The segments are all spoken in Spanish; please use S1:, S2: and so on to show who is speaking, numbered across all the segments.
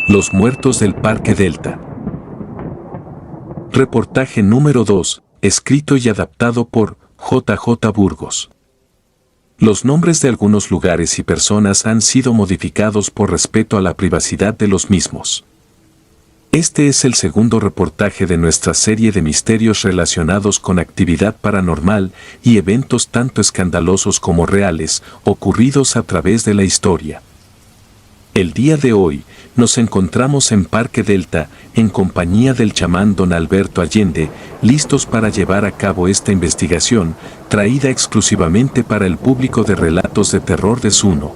S1: Los muertos del Parque Delta. Reportaje número 2, escrito y adaptado por J.J. Burgos. Los nombres de algunos lugares y personas han sido modificados por respeto a la privacidad de los mismos. Este es el segundo reportaje de nuestra serie de misterios relacionados con actividad paranormal y eventos tanto escandalosos como reales, ocurridos a través de la historia. El día de hoy, nos encontramos en Parque Delta, en compañía del chamán don Alberto Allende, listos para llevar a cabo esta investigación, traída exclusivamente para el público de Relatos de Terror de Zuno.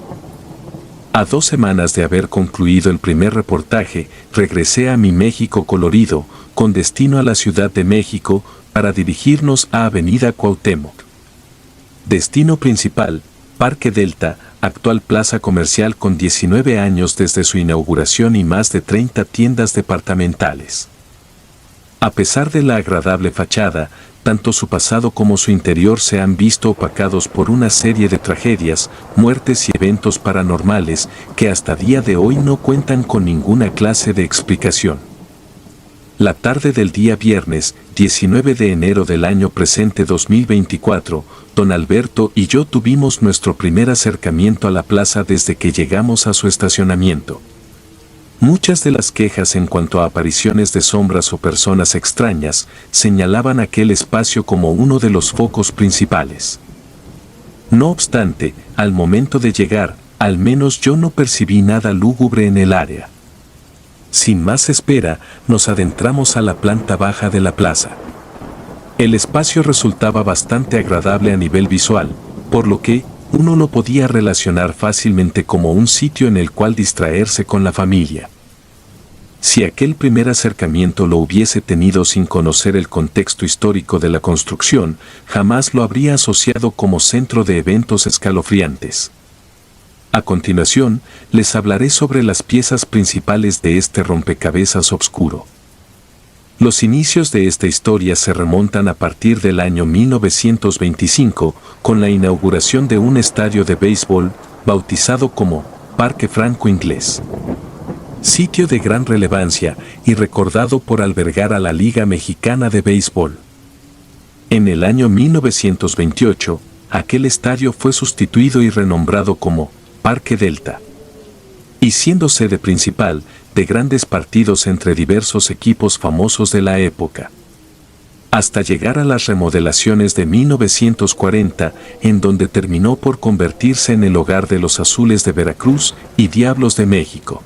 S1: A 2 semanas de haber concluido el primer reportaje, regresé a mi México colorido, con destino a la Ciudad de México, para dirigirnos a Avenida Cuauhtémoc. Destino principal, Parque Delta, actual plaza comercial con 19 años desde su inauguración y más de 30 tiendas departamentales. A pesar de la agradable fachada, tanto su pasado como su interior se han visto opacados por una serie de tragedias, muertes y eventos paranormales que hasta día de hoy no cuentan con ninguna clase de explicación. La tarde del día viernes, 19 de enero del año presente 2024, don Alberto y yo tuvimos nuestro primer acercamiento a la plaza desde que llegamos a su estacionamiento. Muchas de las quejas en cuanto a apariciones de sombras o personas extrañas señalaban aquel espacio como uno de los focos principales. No obstante, al momento de llegar, al menos yo no percibí nada lúgubre en el área. Sin más espera, nos adentramos a la planta baja de la plaza. El espacio resultaba bastante agradable a nivel visual, por lo que uno lo podía relacionar fácilmente como un sitio en el cual distraerse con la familia. Si aquel primer acercamiento lo hubiese tenido sin conocer el contexto histórico de la construcción, jamás lo habría asociado como centro de eventos escalofriantes. A continuación, les hablaré sobre las piezas principales de este rompecabezas oscuro. Los inicios de esta historia se remontan a partir del año 1925, con la inauguración de un estadio de béisbol, bautizado como Parque Franco Inglés. Sitio de gran relevancia y recordado por albergar a la Liga Mexicana de Béisbol. En el año 1928, aquel estadio fue sustituido y renombrado como Parque Delta, y siendo sede principal de grandes partidos entre diversos equipos famosos de la época. Hasta llegar a las remodelaciones de 1940, en donde terminó por convertirse en el hogar de los Azules de Veracruz y Diablos de México.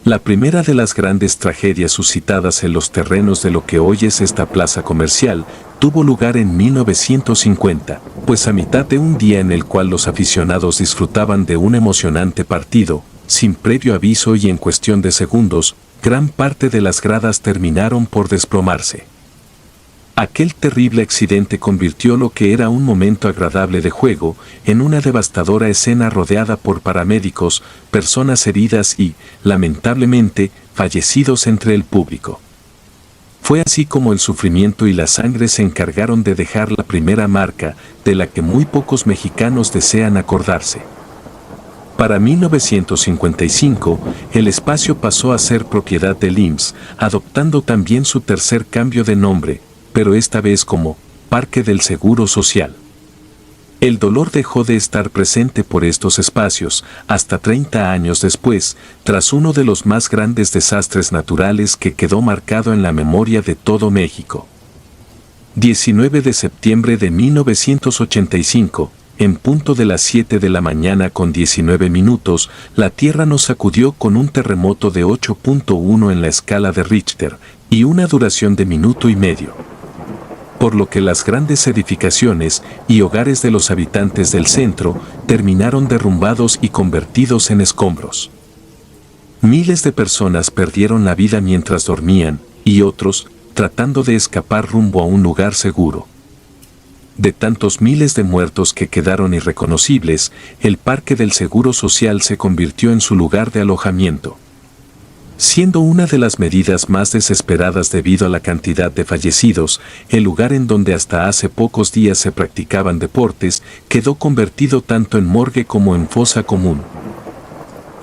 S1: La primera de las grandes tragedias suscitadas en los terrenos de lo que hoy es esta plaza comercial tuvo lugar en 1950, pues a mitad de un día en el cual los aficionados disfrutaban de un emocionante partido, sin previo aviso y en cuestión de segundos, gran parte de las gradas terminaron por desplomarse. Aquel terrible accidente convirtió lo que era un momento agradable de juego en una devastadora escena rodeada por paramédicos, personas heridas y, lamentablemente, fallecidos entre el público. Fue así como el sufrimiento y la sangre se encargaron de dejar la primera marca, de la que muy pocos mexicanos desean acordarse. Para 1955, el espacio pasó a ser propiedad del IMSS, adoptando también su tercer cambio de nombre, pero esta vez como Parque del Seguro Social. El dolor dejó de estar presente por estos espacios hasta 30 años después, tras uno de los más grandes desastres naturales que quedó marcado en la memoria de todo México. 19 de septiembre de 1985, en punto de las 7 de la mañana con 19 minutos, la Tierra nos sacudió con un terremoto de 8.1 en la escala de Richter y una duración de minuto y medio. Por lo que las grandes edificaciones y hogares de los habitantes del centro terminaron derrumbados y convertidos en escombros. Miles de personas perdieron la vida mientras dormían, y otros, tratando de escapar rumbo a un lugar seguro. De tantos miles de muertos que quedaron irreconocibles, el Parque del Seguro Social se convirtió en su lugar de alojamiento. Siendo una de las medidas más desesperadas debido a la cantidad de fallecidos, el lugar en donde hasta hace pocos días se practicaban deportes quedó convertido tanto en morgue como en fosa común.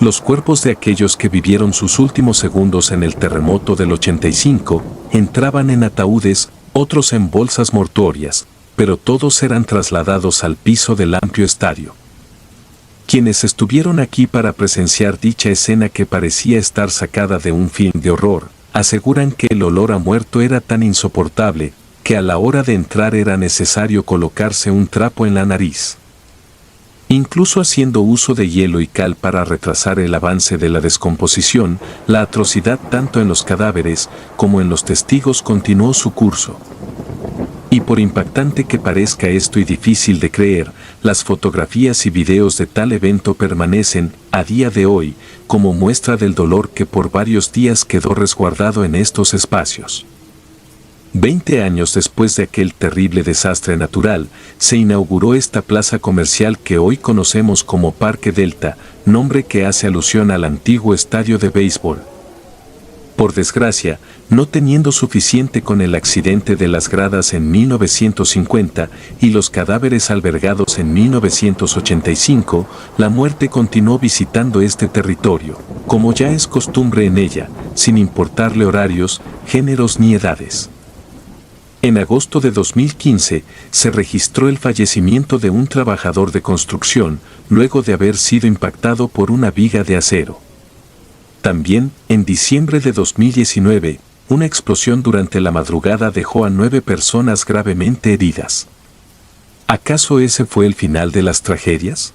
S1: Los cuerpos de aquellos que vivieron sus últimos segundos en el terremoto del 85 entraban en ataúdes, otros en bolsas mortuorias, pero todos eran trasladados al piso del amplio estadio. Quienes estuvieron aquí para presenciar dicha escena que parecía estar sacada de un film de horror, aseguran que el olor a muerto era tan insoportable que a la hora de entrar era necesario colocarse un trapo en la nariz. Incluso haciendo uso de hielo y cal para retrasar el avance de la descomposición, la atrocidad tanto en los cadáveres como en los testigos continuó su curso. Y por impactante que parezca esto y difícil de creer, las fotografías y videos de tal evento permanecen, a día de hoy, como muestra del dolor que por varios días quedó resguardado en estos espacios. 20 años después de aquel terrible desastre natural, se inauguró esta plaza comercial que hoy conocemos como Parque Delta, nombre que hace alusión al antiguo estadio de béisbol. Por desgracia, no teniendo suficiente con el accidente de las gradas en 1950 y los cadáveres albergados en 1985, la muerte continuó visitando este territorio, como ya es costumbre en ella, sin importarle horarios, géneros ni edades. En agosto de 2015 se registró el fallecimiento de un trabajador de construcción luego de haber sido impactado por una viga de acero. También, en diciembre de 2019, una explosión durante la madrugada dejó a 9 personas gravemente heridas. ¿Acaso ese fue el final de las tragedias?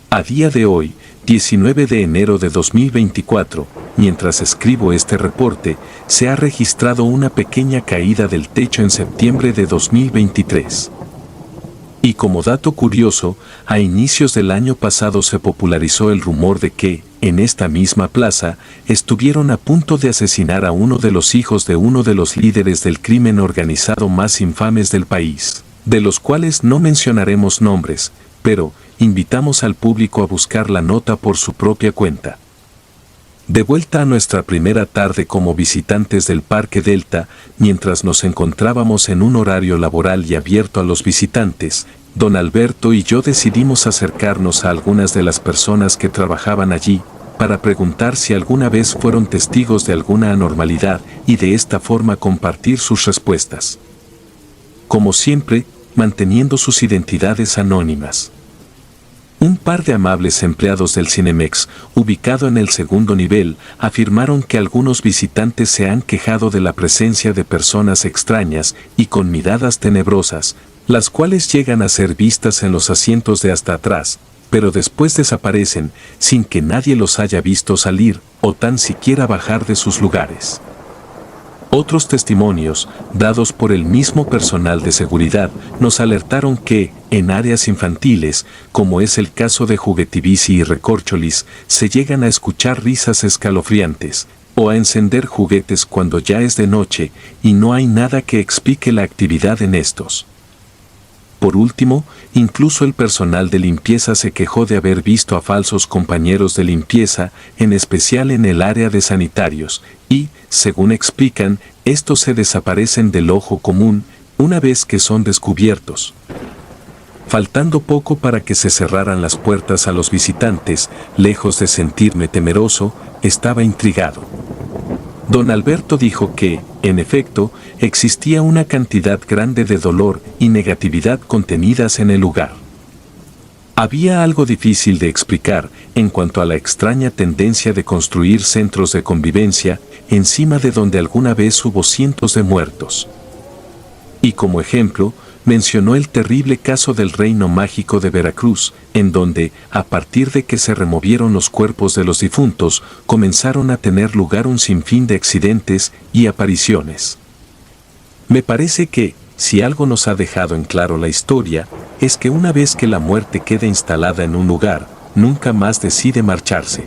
S1: A día de hoy, 19 de enero de 2024, mientras escribo este reporte, se ha registrado una pequeña caída del techo en septiembre de 2023. Y como dato curioso, a inicios del año pasado se popularizó el rumor de que, en esta misma plaza, estuvieron a punto de asesinar a uno de los hijos de uno de los líderes del crimen organizado más infames del país, de los cuales no mencionaremos nombres, pero invitamos al público a buscar la nota por su propia cuenta. De vuelta a nuestra primera tarde como visitantes del Parque Delta, mientras nos encontrábamos en un horario laboral y abierto a los visitantes, don Alberto y yo decidimos acercarnos a algunas de las personas que trabajaban allí, para preguntar si alguna vez fueron testigos de alguna anormalidad y de esta forma compartir sus respuestas. Como siempre, manteniendo sus identidades anónimas. Un par de amables empleados del Cinemex, ubicado en el segundo nivel, afirmaron que algunos visitantes se han quejado de la presencia de personas extrañas y con miradas tenebrosas, las cuales llegan a ser vistas en los asientos de hasta atrás, pero después desaparecen sin que nadie los haya visto salir o tan siquiera bajar de sus lugares. Otros testimonios, dados por el mismo personal de seguridad, nos alertaron que, en áreas infantiles, como es el caso de Juguetivici y Recorcholis, se llegan a escuchar risas escalofriantes, o a encender juguetes cuando ya es de noche y no hay nada que explique la actividad en estos. Por último, incluso el personal de limpieza se quejó de haber visto a falsos compañeros de limpieza, en especial en el área de sanitarios, y, según explican, estos se desaparecen del ojo común una vez que son descubiertos. Faltando poco para que se cerraran las puertas a los visitantes, lejos de sentirme temeroso, estaba intrigado. Don Alberto dijo que, en efecto, existía una cantidad grande de dolor y negatividad contenidas en el lugar. Había algo difícil de explicar en cuanto a la extraña tendencia de construir centros de convivencia encima de donde alguna vez hubo cientos de muertos. Y como ejemplo, mencionó el terrible caso del Reino Mágico de Veracruz, en donde, a partir de que se removieron los cuerpos de los difuntos, comenzaron a tener lugar un sinfín de accidentes y apariciones. Me parece que, si algo nos ha dejado en claro la historia, es que una vez que la muerte queda instalada en un lugar, nunca más decide marcharse.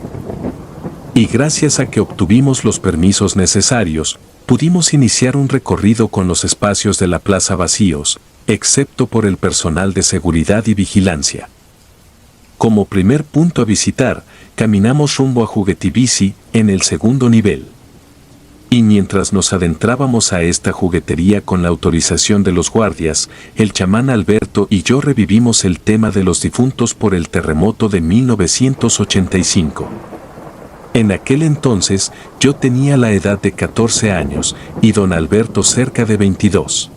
S1: Y gracias a que obtuvimos los permisos necesarios, pudimos iniciar un recorrido con los espacios de la plaza vacíos, excepto por el personal de seguridad y vigilancia. Como primer punto a visitar, caminamos rumbo a Juguetivici, en el segundo nivel. Y mientras nos adentrábamos a esta juguetería con la autorización de los guardias, el chamán Alberto y yo revivimos el tema de los difuntos por el terremoto de 1985. En aquel entonces yo tenía la edad de 14 años y don Alberto cerca de 22.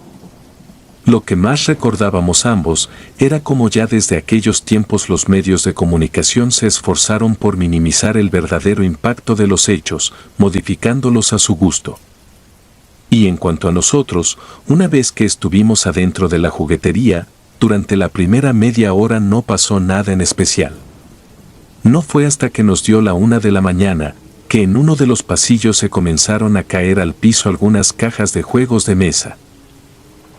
S1: Lo que más recordábamos ambos era cómo ya desde aquellos tiempos los medios de comunicación se esforzaron por minimizar el verdadero impacto de los hechos, modificándolos a su gusto. Y en cuanto a nosotros, una vez que estuvimos adentro de la juguetería, durante la primera media hora no pasó nada en especial. No fue hasta que nos dio la 1 de la mañana, que en uno de los pasillos se comenzaron a caer al piso algunas cajas de juegos de mesa.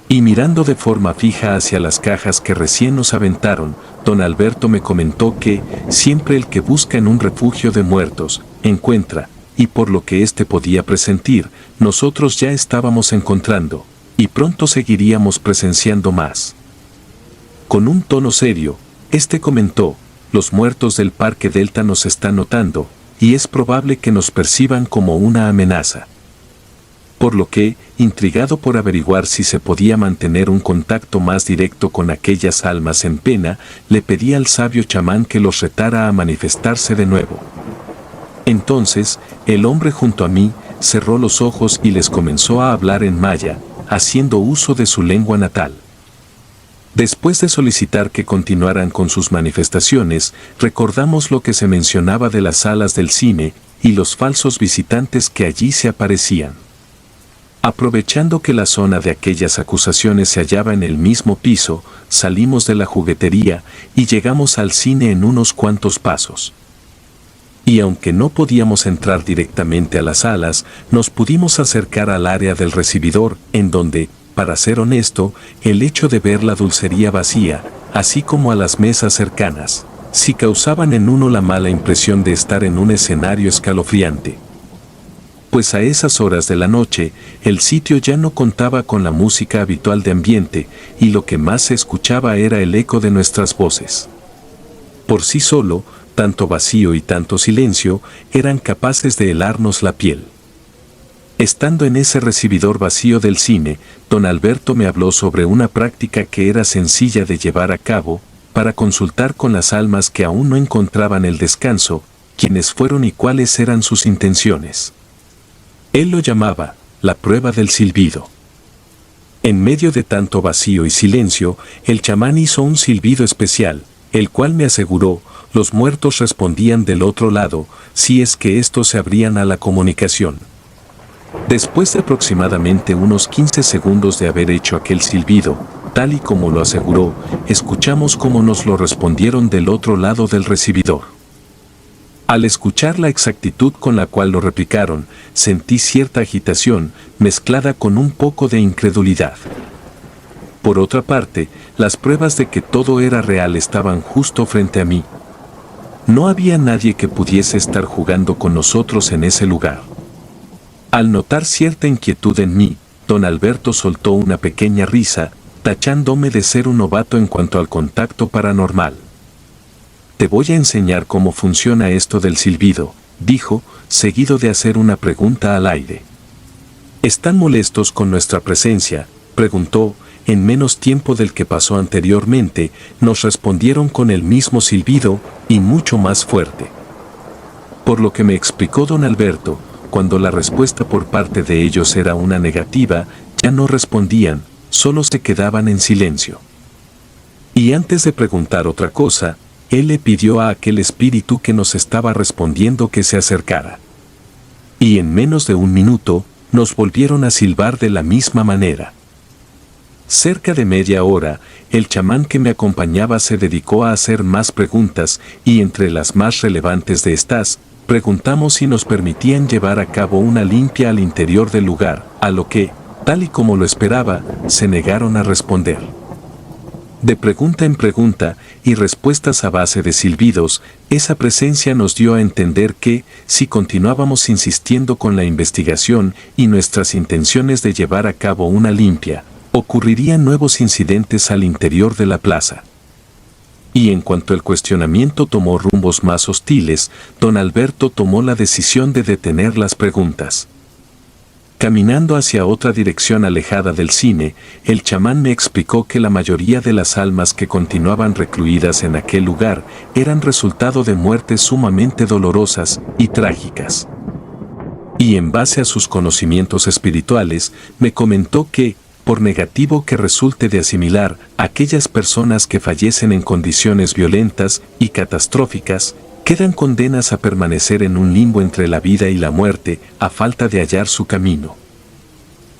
S1: Y mirando de forma fija hacia las cajas que recién nos aventaron, don Alberto me comentó que siempre el que busca en un refugio de muertos, encuentra, y por lo que éste podía presentir, nosotros ya estábamos encontrando, y pronto seguiríamos presenciando más. Con un tono serio, este comentó: los muertos del Parque Delta nos están notando, y es probable que nos perciban como una amenaza. Por lo que, intrigado por averiguar si se podía mantener un contacto más directo con aquellas almas en pena, le pedí al sabio chamán que los retara a manifestarse de nuevo. Entonces, el hombre junto a mí cerró los ojos y les comenzó a hablar en maya, haciendo uso de su lengua natal. Después de solicitar que continuaran con sus manifestaciones, recordamos lo que se mencionaba de las salas del cine y los falsos visitantes que allí se aparecían. Aprovechando que la zona de aquellas acusaciones se hallaba en el mismo piso, salimos de la juguetería y llegamos al cine en unos cuantos pasos. Y aunque no podíamos entrar directamente a las salas, nos pudimos acercar al área del recibidor, en donde, para ser honesto, el hecho de ver la dulcería vacía, así como a las mesas cercanas, sí causaban en uno la mala impresión de estar en un escenario escalofriante. Pues a esas horas de la noche, el sitio ya no contaba con la música habitual de ambiente, y lo que más se escuchaba era el eco de nuestras voces. Por sí solo, tanto vacío y tanto silencio, eran capaces de helarnos la piel. Estando en ese recibidor vacío del cine, don Alberto me habló sobre una práctica que era sencilla de llevar a cabo, para consultar con las almas que aún no encontraban el descanso, quiénes fueron y cuáles eran sus intenciones. Él lo llamaba la prueba del silbido. En medio de tanto vacío y silencio, el chamán hizo un silbido especial, el cual me aseguró, los muertos respondían del otro lado, si es que estos se abrían a la comunicación. Después de aproximadamente unos 15 segundos de haber hecho aquel silbido, tal y como lo aseguró, escuchamos cómo nos lo respondieron del otro lado del recibidor. Al escuchar la exactitud con la cual lo replicaron, sentí cierta agitación, mezclada con un poco de incredulidad. Por otra parte, las pruebas de que todo era real estaban justo frente a mí. No había nadie que pudiese estar jugando con nosotros en ese lugar. Al notar cierta inquietud en mí, don Alberto soltó una pequeña risa, tachándome de ser un novato en cuanto al contacto paranormal. Te voy a enseñar cómo funciona esto del silbido, dijo, seguido de hacer una pregunta al aire. ¿Están molestos con nuestra presencia?, preguntó. En menos tiempo del que pasó anteriormente, nos respondieron con el mismo silbido, y mucho más fuerte. Por lo que me explicó don Alberto, cuando la respuesta por parte de ellos era una negativa, ya no respondían, solo se quedaban en silencio. Y antes de preguntar otra cosa, él le pidió a aquel espíritu que nos estaba respondiendo que se acercara. Y en menos de un minuto, nos volvieron a silbar de la misma manera. Cerca de media hora, el chamán que me acompañaba se dedicó a hacer más preguntas, y entre las más relevantes de estas, preguntamos si nos permitían llevar a cabo una limpia al interior del lugar, a lo que, tal y como lo esperaba, se negaron a responder. De pregunta en pregunta, y respuestas a base de silbidos, esa presencia nos dio a entender que, si continuábamos insistiendo con la investigación y nuestras intenciones de llevar a cabo una limpia, ocurrirían nuevos incidentes al interior de la plaza. Y en cuanto el cuestionamiento tomó rumbos más hostiles, don Alberto tomó la decisión de detener las preguntas. Caminando hacia otra dirección alejada del cine, el chamán me explicó que la mayoría de las almas que continuaban recluidas en aquel lugar eran resultado de muertes sumamente dolorosas y trágicas. Y en base a sus conocimientos espirituales, me comentó que, por negativo que resulte de asimilar, aquellas personas que fallecen en condiciones violentas y catastróficas, quedan condenas a permanecer en un limbo entre la vida y la muerte, a falta de hallar su camino.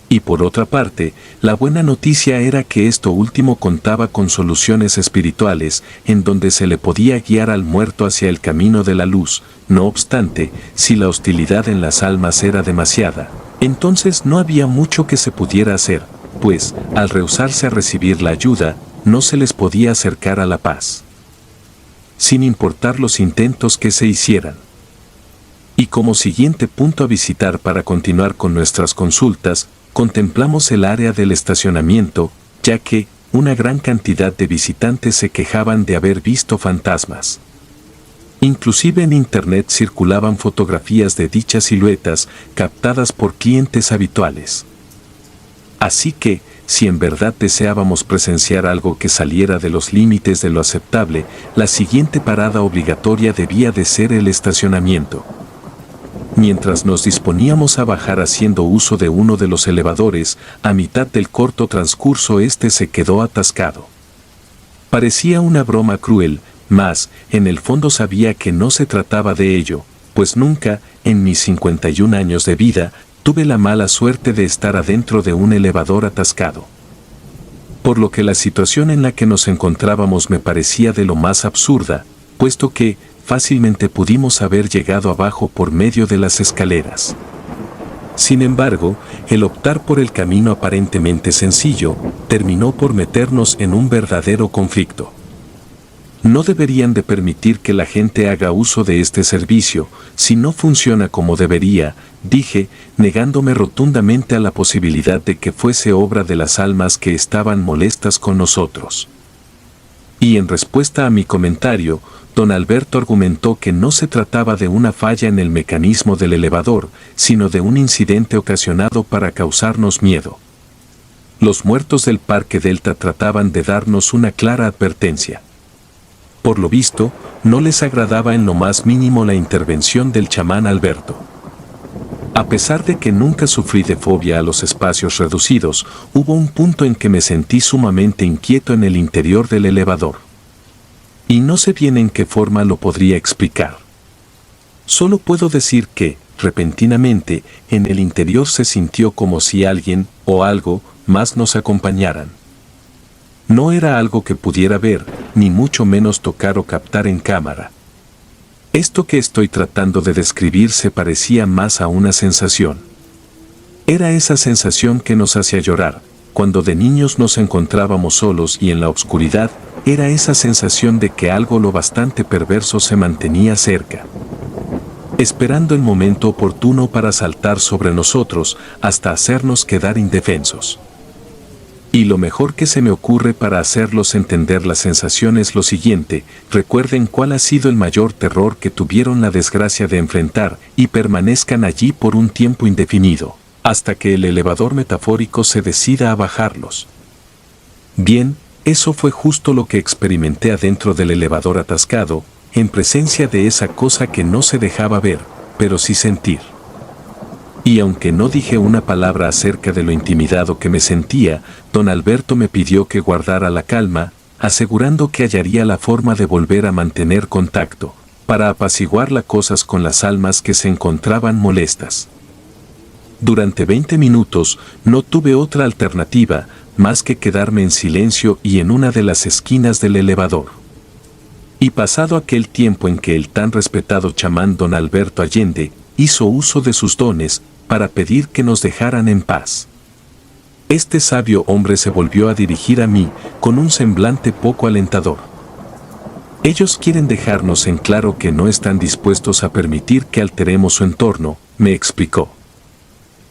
S1: Y por otra parte, la buena noticia era que esto último contaba con soluciones espirituales, en donde se le podía guiar al muerto hacia el camino de la luz. No obstante, si la hostilidad en las almas era demasiada, entonces no había mucho que se pudiera hacer, pues, al rehusarse a recibir la ayuda, no se les podía acercar a la paz, sin importar los intentos que se hicieran. Y como siguiente punto a visitar para continuar con nuestras consultas, contemplamos el área del estacionamiento, ya que una gran cantidad de visitantes se quejaban de haber visto fantasmas. Inclusive en internet circulaban fotografías de dichas siluetas captadas por clientes habituales. Así que, si en verdad deseábamos presenciar algo que saliera de los límites de lo aceptable, la siguiente parada obligatoria debía de ser el estacionamiento. Mientras nos disponíamos a bajar haciendo uso de uno de los elevadores, a mitad del corto transcurso este se quedó atascado. Parecía una broma cruel, mas, en el fondo sabía que no se trataba de ello, pues nunca, en mis 51 años de vida, tuve la mala suerte de estar adentro de un elevador atascado. Por lo que la situación en la que nos encontrábamos me parecía de lo más absurda, puesto que, fácilmente pudimos haber llegado abajo por medio de las escaleras. Sin embargo, el optar por el camino aparentemente sencillo, terminó por meternos en un verdadero conflicto. No deberían de permitir que la gente haga uso de este servicio, si no funciona como debería, dije, negándome rotundamente a la posibilidad de que fuese obra de las almas que estaban molestas con nosotros. Y en respuesta a mi comentario, don Alberto argumentó que no se trataba de una falla en el mecanismo del elevador, sino de un incidente ocasionado para causarnos miedo. Los muertos del Parque Delta trataban de darnos una clara advertencia. Por lo visto, no les agradaba en lo más mínimo la intervención del chamán Alberto. A pesar de que nunca sufrí de fobia a los espacios reducidos, hubo un punto en que me sentí sumamente inquieto en el interior del elevador. Y no sé bien en qué forma lo podría explicar. Solo puedo decir que, repentinamente, en el interior se sintió como si alguien, o algo, más nos acompañaran. No era algo que pudiera ver, ni mucho menos tocar o captar en cámara. Esto que estoy tratando de describir se parecía más a una sensación. Era esa sensación que nos hacía llorar, cuando de niños nos encontrábamos solos y en la oscuridad, era esa sensación de que algo lo bastante perverso se mantenía cerca, esperando el momento oportuno para saltar sobre nosotros hasta hacernos quedar indefensos. Y lo mejor que se me ocurre para hacerlos entender la sensación es lo siguiente: recuerden cuál ha sido el mayor terror que tuvieron la desgracia de enfrentar y permanezcan allí por un tiempo indefinido, hasta que el elevador metafórico se decida a bajarlos. Bien, eso fue justo lo que experimenté adentro del elevador atascado, en presencia de esa cosa que no se dejaba ver, pero sí sentir. Y aunque no dije una palabra acerca de lo intimidado que me sentía, don Alberto me pidió que guardara la calma, asegurando que hallaría la forma de volver a mantener contacto, para apaciguar las cosas con las almas que se encontraban molestas. Durante 20 minutos no tuve otra alternativa, más que quedarme en silencio y en una de las esquinas del elevador. Y pasado aquel tiempo en que el tan respetado chamán don Alberto Allende hizo uso de sus dones, para pedir que nos dejaran en paz, este sabio hombre se volvió a dirigir a mí con un semblante poco alentador. Ellos quieren dejarnos en claro que no están dispuestos a permitir que alteremos su entorno, me explicó.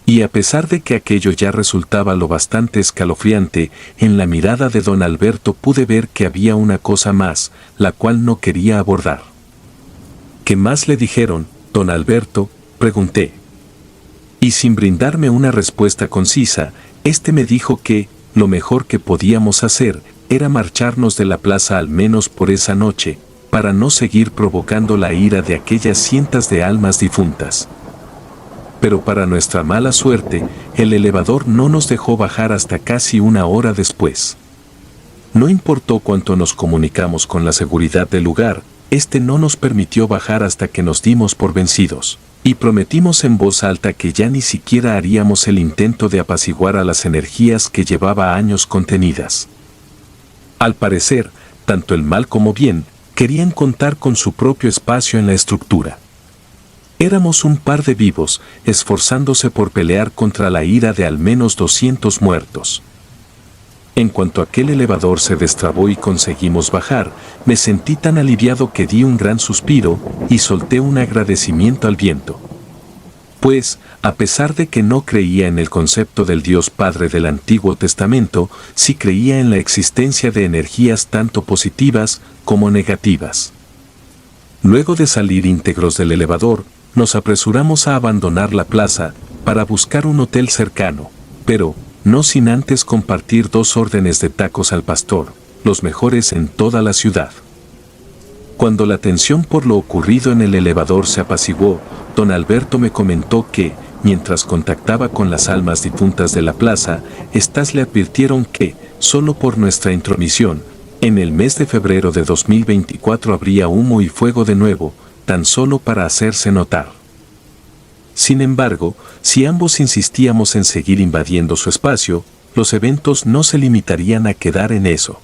S1: Y a pesar de que aquello ya resultaba lo bastante escalofriante, en la mirada de don Alberto pude ver que había una cosa más, la cual no quería abordar. ¿Qué más le dijeron, don Alberto?, pregunté. Y sin brindarme una respuesta concisa, me dijo que lo mejor que podíamos hacer era marcharnos de la plaza al menos por esa noche, para no seguir provocando la ira de aquellas cientos de almas difuntas. Pero para nuestra mala suerte, el elevador no nos dejó bajar hasta casi una hora después. No importó cuánto nos comunicamos con la seguridad del lugar, no nos permitió bajar hasta que nos dimos por vencidos, y prometimos en voz alta que ya ni siquiera haríamos el intento de apaciguar a las energías que llevaba años contenidas. Al parecer, tanto el mal como bien, querían contar con su propio espacio en la estructura. Éramos un par de vivos, esforzándose por pelear contra la ira de al menos 200 muertos. En cuanto aquel elevador se destrabó y conseguimos bajar, me sentí tan aliviado que di un gran suspiro y solté un agradecimiento al viento. Pues, a pesar de que no creía en el concepto del Dios Padre del Antiguo Testamento, sí creía en la existencia de energías tanto positivas como negativas. Luego de salir íntegros del elevador, nos apresuramos a abandonar la plaza para buscar un hotel cercano, pero no sin antes compartir 2 órdenes de tacos al pastor, los mejores en toda la ciudad. Cuando la tensión por lo ocurrido en el elevador se apaciguó, don Alberto me comentó que, mientras contactaba con las almas difuntas de la plaza, éstas le advirtieron que, solo por nuestra intromisión, en el mes de febrero de 2024 habría humo y fuego de nuevo, tan solo para hacerse notar. Sin embargo, si ambos insistíamos en seguir invadiendo su espacio, los eventos no se limitarían a quedar en eso.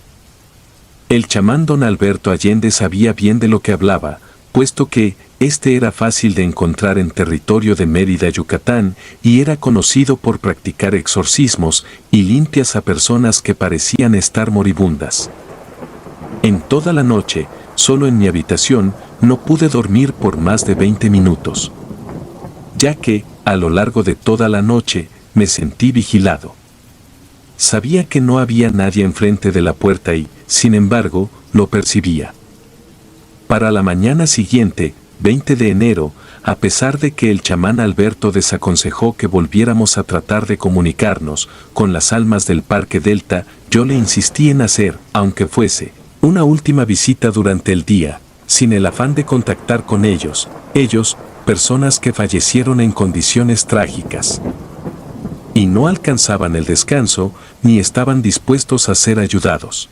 S1: El chamán don Alberto Allende sabía bien de lo que hablaba, puesto que era fácil de encontrar en territorio de Mérida, Yucatán, y era conocido por practicar exorcismos y limpias a personas que parecían estar moribundas. En toda la noche, solo en mi habitación, no pude dormir por más de 20 minutos. Ya que, a lo largo de toda la noche, me sentí vigilado. Sabía que no había nadie enfrente de la puerta y, sin embargo, lo percibía. Para la mañana siguiente, 20 de enero, a pesar de que el chamán Alberto desaconsejó que volviéramos a tratar de comunicarnos con las almas del Parque Delta, yo le insistí en hacer, aunque fuese, una última visita durante el día, sin el afán de contactar con ellos, personas que fallecieron en condiciones trágicas. Y no alcanzaban el descanso, ni estaban dispuestos a ser ayudados.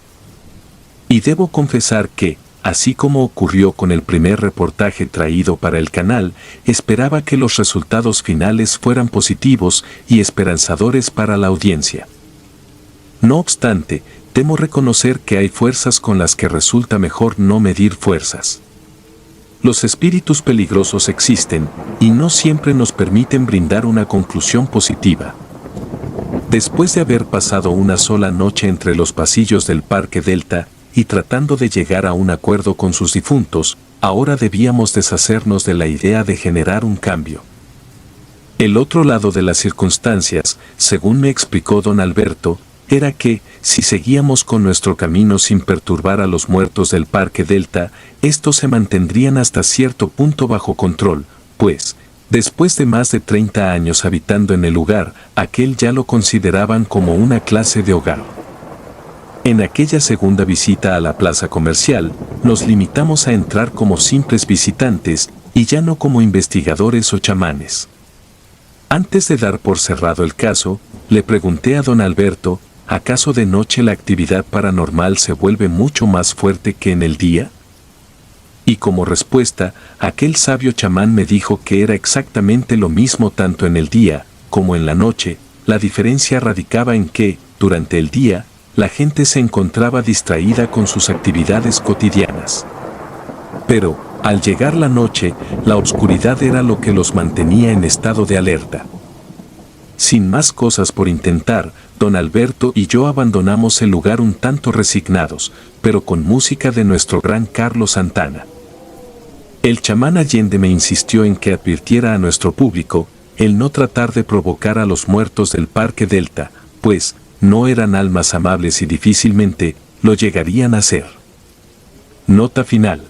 S1: Y debo confesar que, así como ocurrió con el primer reportaje traído para el canal, esperaba que los resultados finales fueran positivos y esperanzadores para la audiencia. No obstante, temo reconocer que hay fuerzas con las que resulta mejor no medir fuerzas. Los espíritus peligrosos existen, y no siempre nos permiten brindar una conclusión positiva. Después de haber pasado una sola noche entre los pasillos del Parque Delta, y tratando de llegar a un acuerdo con sus difuntos, ahora debíamos deshacernos de la idea de generar un cambio. El otro lado de las circunstancias, según me explicó don Alberto, era que, si seguíamos con nuestro camino sin perturbar a los muertos del Parque Delta, estos se mantendrían hasta cierto punto bajo control, pues, después de más de 30 años habitando en el lugar, aquel ya lo consideraban como una clase de hogar. En aquella segunda visita a la plaza comercial, nos limitamos a entrar como simples visitantes y ya no como investigadores o chamanes. Antes de dar por cerrado el caso, le pregunté a don Alberto, ¿acaso de noche la actividad paranormal se vuelve mucho más fuerte que en el día? Y como respuesta, aquel sabio chamán me dijo que era exactamente lo mismo tanto en el día como en la noche. La diferencia radicaba en que, durante el día, la gente se encontraba distraída con sus actividades cotidianas. Pero, al llegar la noche, la oscuridad era lo que los mantenía en estado de alerta. Sin más cosas por intentar, don Alberto y yo abandonamos el lugar un tanto resignados, pero con música de nuestro gran Carlos Santana. El chamán Allende me insistió en que advirtiera a nuestro público el no tratar de provocar a los muertos del Parque Delta, pues no eran almas amables y difícilmente lo llegarían a ser. Nota final.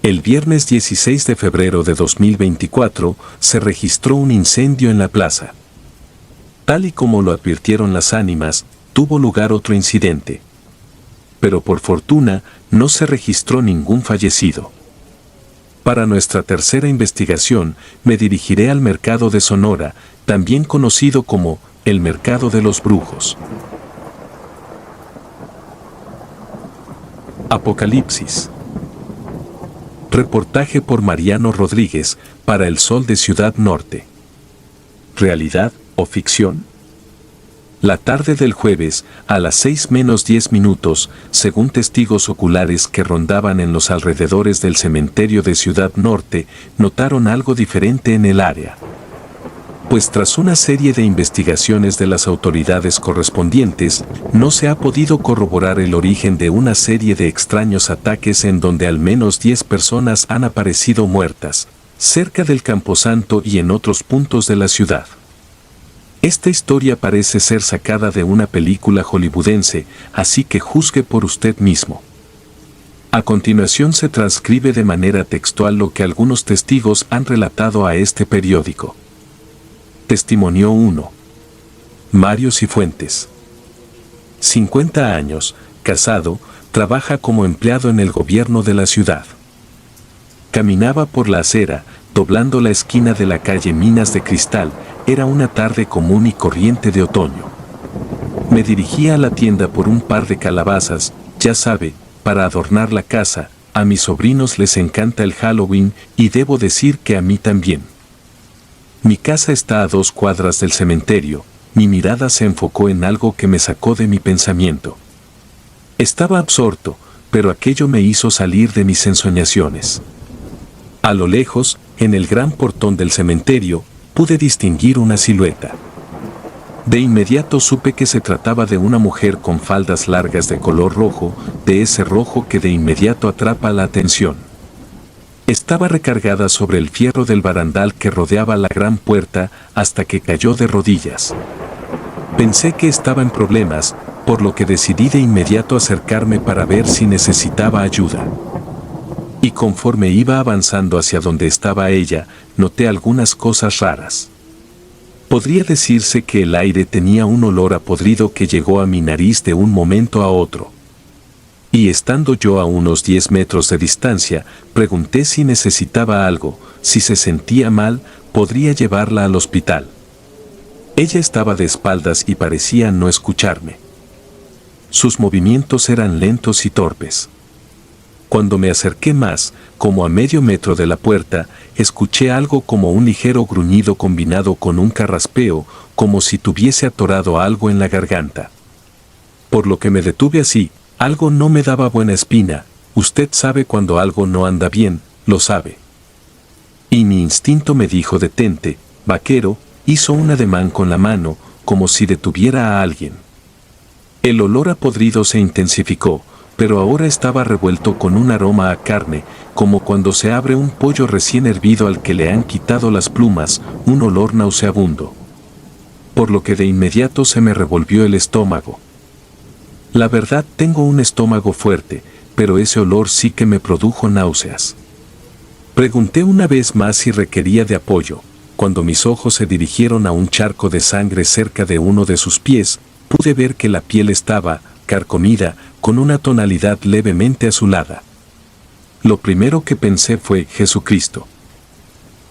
S1: El viernes 16 de febrero de 2024 se registró un incendio en la plaza. Tal y como lo advirtieron las ánimas, tuvo lugar otro incidente. Pero por fortuna no se registró ningún fallecido. Para nuestra tercera investigación, me dirigiré al mercado de Sonora, también conocido como el Mercado de los Brujos. Apocalipsis. Reportaje por Mariano Rodríguez para El Sol de Ciudad Norte. ¿Realidad o ficción? La tarde del jueves, a las 6:10, según testigos oculares que rondaban en los alrededores del cementerio de Ciudad Norte, notaron algo diferente en el área. Pues tras una serie de investigaciones de las autoridades correspondientes, no se ha podido corroborar el origen de una serie de extraños ataques en donde al menos 10 personas han aparecido muertas, cerca del Camposanto y en otros puntos de la ciudad. Esta historia parece ser sacada de una película hollywoodense, así que juzgue por usted mismo. A continuación se transcribe de manera textual lo que algunos testigos han relatado a este periódico. Testimonio 1. Mario Cifuentes. 50 años, casado, trabaja como empleado en el gobierno de la ciudad. Caminaba por la acera, doblando la esquina de la calle Minas de Cristal. Era una tarde común y corriente de otoño. Me dirigía a la tienda por un par de calabazas, ya sabe, para adornar la casa. A mis sobrinos les encanta el Halloween y debo decir que a mí también. Mi casa está a 2 cuadras del cementerio. Mi mirada se enfocó en algo que me sacó de mi pensamiento. Estaba absorto, pero aquello me hizo salir de mis ensoñaciones. A lo lejos, en el gran portón del cementerio, pude distinguir una silueta. De inmediato supe que se trataba de una mujer con faldas largas de color rojo, de ese rojo que de inmediato atrapa la atención. Estaba recargada sobre el fierro del barandal que rodeaba la gran puerta hasta que cayó de rodillas. Pensé que estaba en problemas, por lo que decidí de inmediato acercarme para ver si necesitaba ayuda. Y conforme iba avanzando hacia donde estaba ella, noté algunas cosas raras. Podría decirse que el aire tenía un olor a podrido que llegó a mi nariz de un momento a otro. Y estando yo a unos 10 metros de distancia, pregunté si necesitaba algo, si se sentía mal, podría llevarla al hospital. Ella estaba de espaldas y parecía no escucharme. Sus movimientos eran lentos y torpes. Cuando me acerqué más, como a medio metro de la puerta, escuché algo como un ligero gruñido combinado con un carraspeo, como si tuviese atorado algo en la garganta. Por lo que me detuve así. Algo no me daba buena espina. Usted sabe cuando algo no anda bien, lo sabe. Y mi instinto me dijo detente, vaquero. Hizo un ademán con la mano, como si detuviera a alguien. El olor a podrido se intensificó, pero ahora estaba revuelto con un aroma a carne, como cuando se abre un pollo recién hervido al que le han quitado las plumas, un olor nauseabundo. Por lo que de inmediato se me revolvió el estómago. La verdad, tengo un estómago fuerte, pero ese olor sí que me produjo náuseas. Pregunté una vez más si requería de apoyo. Cuando mis ojos se dirigieron a un charco de sangre cerca de uno de sus pies, pude ver que la piel estaba carcomida, con una tonalidad levemente azulada. Lo primero que pensé fue Jesucristo.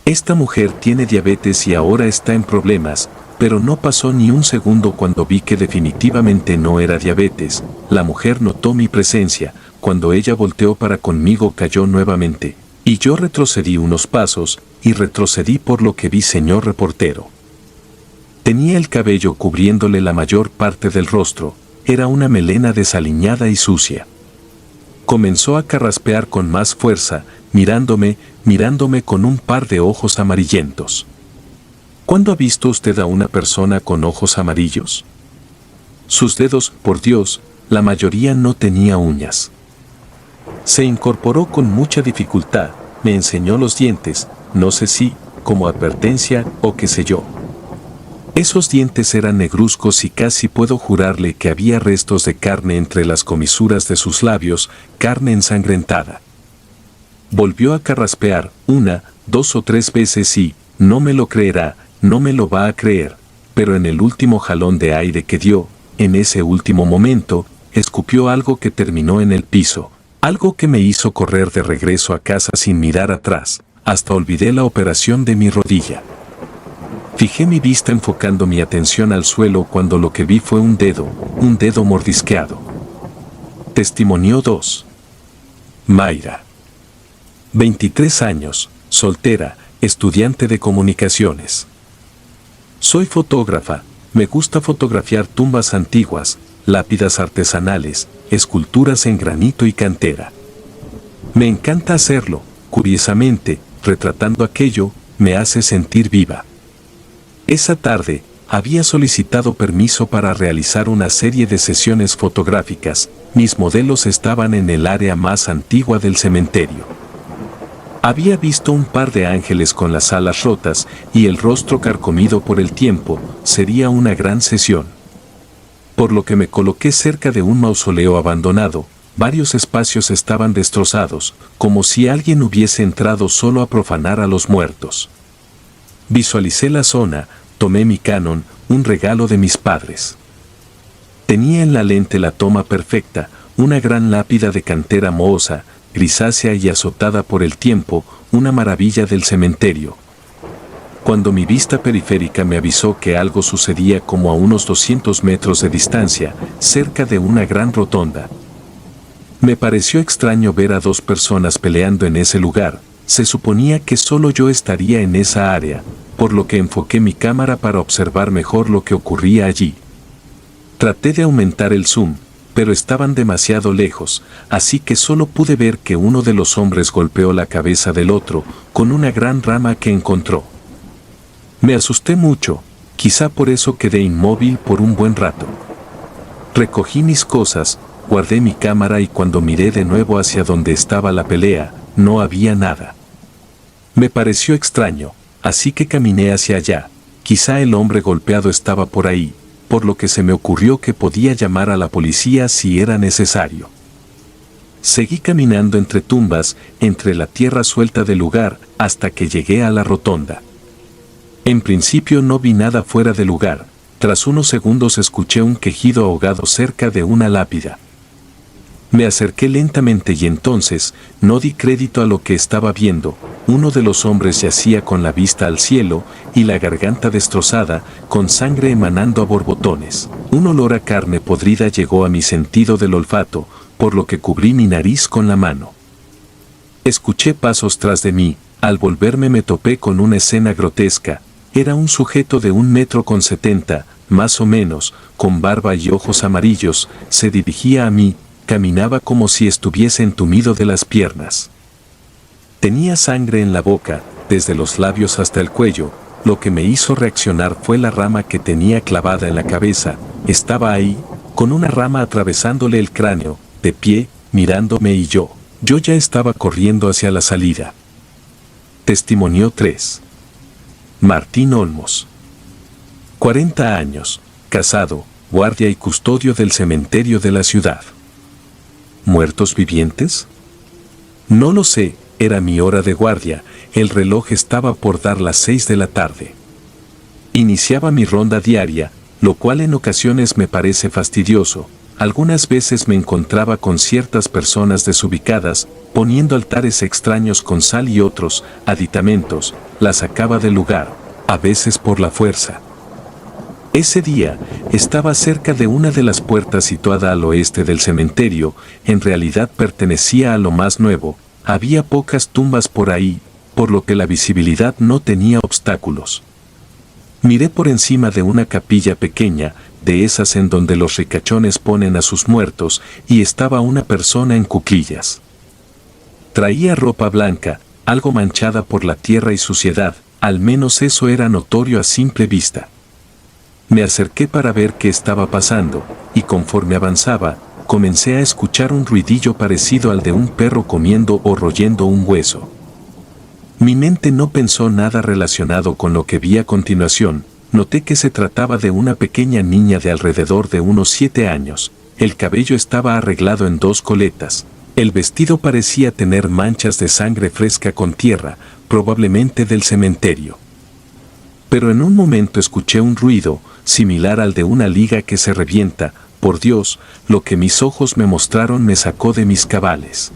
S1: Esta mujer tiene diabetes y ahora está en problemas, pero no pasó ni un segundo cuando vi que definitivamente no era diabetes. La mujer notó mi presencia. Cuando ella volteó para conmigo cayó nuevamente, y yo retrocedí unos pasos, y retrocedí por lo que vi, señor reportero. Tenía el cabello cubriéndole la mayor parte del rostro, era una melena desaliñada y sucia. Comenzó a carraspear con más fuerza, mirándome con un par de ojos amarillentos. ¿Cuándo ha visto usted a una persona con ojos amarillos? Sus dedos, por Dios, la mayoría no tenía uñas. Se incorporó con mucha dificultad, me enseñó los dientes, no sé si, como advertencia o qué sé yo. Esos dientes eran negruzcos y casi puedo jurarle que había restos de carne entre las comisuras de sus labios, carne ensangrentada. Volvió a carraspear una, 2 o 3 veces y, no me lo creerá, no me lo va a creer, pero en el último jalón de aire que dio, en ese último momento, escupió algo que terminó en el piso, algo que me hizo correr de regreso a casa sin mirar atrás, hasta olvidé la operación de mi rodilla. Fijé mi vista enfocando mi atención al suelo cuando lo que vi fue un dedo mordisqueado. Testimonio 2. Mayra. 23 años, soltera, estudiante de comunicaciones. Soy fotógrafa, me gusta fotografiar tumbas antiguas, lápidas artesanales, esculturas en granito y cantera. Me encanta hacerlo, curiosamente, retratando aquello, me hace sentir viva. Esa tarde, había solicitado permiso para realizar una serie de sesiones fotográficas, mis modelos estaban en el área más antigua del cementerio. Había visto un par de ángeles con las alas rotas y el rostro carcomido por el tiempo, sería una gran sesión. Por lo que me coloqué cerca de un mausoleo abandonado, varios espacios estaban destrozados, como si alguien hubiese entrado solo a profanar a los muertos. Visualicé la zona, tomé mi Canon, un regalo de mis padres. Tenía en la lente la toma perfecta, una gran lápida de cantera mohosa, grisácea y azotada por el tiempo, una maravilla del cementerio. Cuando mi vista periférica me avisó que algo sucedía como a unos 200 metros de distancia, cerca de una gran rotonda. Me pareció extraño ver a 2 personas peleando en ese lugar, se suponía que solo yo estaría en esa área, por lo que enfoqué mi cámara para observar mejor lo que ocurría allí. Traté de aumentar el zoom, pero estaban demasiado lejos, así que solo pude ver que uno de los hombres golpeó la cabeza del otro con una gran rama que encontró. Me asusté mucho, quizá por eso quedé inmóvil por un buen rato. Recogí mis cosas, guardé mi cámara y cuando miré de nuevo hacia donde estaba la pelea, no había nada. Me pareció extraño, así que caminé hacia allá, quizá el hombre golpeado estaba por ahí, por lo que se me ocurrió que podía llamar a la policía si era necesario. Seguí caminando entre tumbas, entre la tierra suelta del lugar, hasta que llegué a la rotonda. En principio no vi nada fuera de lugar, tras unos segundos escuché un quejido ahogado cerca de una lápida. Me acerqué lentamente y entonces, no di crédito a lo que estaba viendo, uno de los hombres yacía con la vista al cielo y la garganta destrozada, con sangre emanando a borbotones. Un olor a carne podrida llegó a mi sentido del olfato, por lo que cubrí mi nariz con la mano. Escuché pasos tras de mí, al volverme me topé con una escena grotesca. Era un sujeto de 1,70 m, más o menos, con barba y ojos amarillos, se dirigía a mí, caminaba como si estuviese entumido de las piernas. Tenía sangre en la boca, desde los labios hasta el cuello, lo que me hizo reaccionar fue la rama que tenía clavada en la cabeza, estaba ahí, con una rama atravesándole el cráneo, de pie, mirándome y yo ya estaba corriendo hacia la salida. Testimonio 3. Martín Olmos. 40 años, casado, guardia y custodio del cementerio de la ciudad. ¿Muertos vivientes? No lo sé, era mi hora de guardia, el reloj estaba por dar las 6 de la tarde. Iniciaba mi ronda diaria, lo cual en ocasiones me parece fastidioso. Algunas veces me encontraba con ciertas personas desubicadas, poniendo altares extraños con sal y otros aditamentos, las sacaba del lugar, a veces por la fuerza. Ese día, estaba cerca de una de las puertas situada al oeste del cementerio, en realidad pertenecía a lo más nuevo, había pocas tumbas por ahí, por lo que la visibilidad no tenía obstáculos. Miré por encima de una capilla pequeña, de esas en donde los ricachones ponen a sus muertos, y estaba una persona en cuclillas. Traía ropa blanca, algo manchada por la tierra y suciedad, al menos eso era notorio a simple vista. Me acerqué para ver qué estaba pasando, y conforme avanzaba, comencé a escuchar un ruidillo parecido al de un perro comiendo o royendo un hueso. Mi mente no pensó nada relacionado con lo que vi a continuación. Noté que se trataba de una pequeña niña de alrededor de unos 7 años, el cabello estaba arreglado en 2 coletas, El vestido parecía tener manchas de sangre fresca con tierra, probablemente del cementerio. Pero en un momento escuché un ruido, similar al de una liga que se revienta. Por Dios, lo que mis ojos me mostraron me sacó de mis cabales.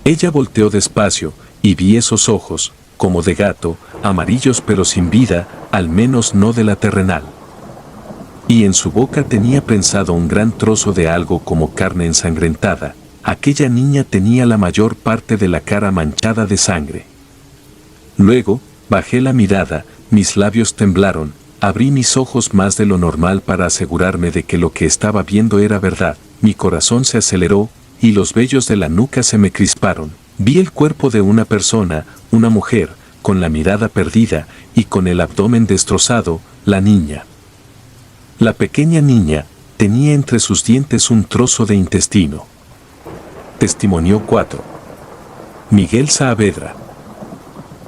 S1: Ella volteó despacio, y vi esos ojos, como de gato, amarillos pero sin vida, al menos no de la terrenal. Y en su boca tenía prensado un gran trozo de algo como carne ensangrentada. Aquella niña tenía la mayor parte de la cara manchada de sangre. Luego, bajé la mirada, mis labios temblaron, abrí mis ojos más de lo normal para asegurarme de que lo que estaba viendo era verdad, mi corazón se aceleró, y los vellos de la nuca se me crisparon. Vi el cuerpo de una persona, una mujer, con la mirada perdida, y con el abdomen destrozado, la niña. La pequeña niña tenía entre sus dientes un trozo de intestino. Testimonio 4. Miguel Saavedra.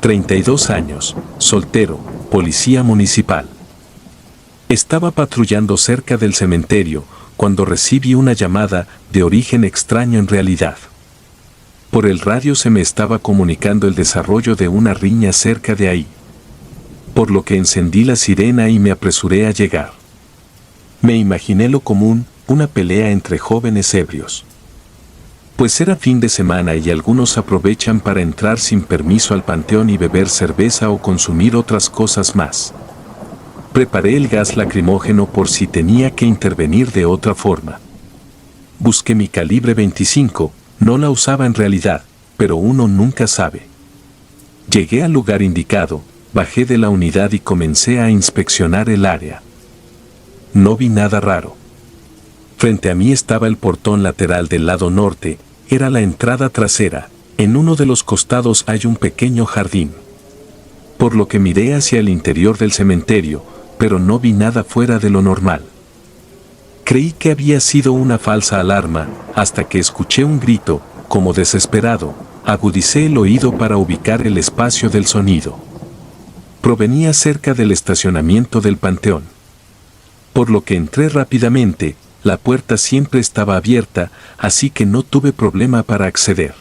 S1: 32 años, soltero, policía municipal. Estaba patrullando cerca del cementerio cuando recibí una llamada de origen extraño en realidad. Por el radio se me estaba comunicando el desarrollo de una riña cerca de ahí. Por lo que encendí la sirena y me apresuré a llegar. Me imaginé lo común, una pelea entre jóvenes ebrios. Pues era fin de semana y algunos aprovechan para entrar sin permiso al panteón y beber cerveza o consumir otras cosas más. Preparé el gas lacrimógeno por si tenía que intervenir de otra forma. Busqué mi calibre 25, no la usaba en realidad, pero uno nunca sabe. Llegué al lugar indicado, bajé de la unidad y comencé a inspeccionar el área. No vi nada raro. Frente a mí estaba el portón lateral del lado norte, era la entrada trasera, en uno de los costados hay un pequeño jardín. Por lo que miré hacia el interior del cementerio, pero no vi nada fuera de lo normal. Creí que había sido una falsa alarma, hasta que escuché un grito, como desesperado, agudicé el oído para ubicar el espacio del sonido. Provenía cerca del estacionamiento del panteón. Por lo que entré rápidamente, la puerta siempre estaba abierta, así que no tuve problema para acceder.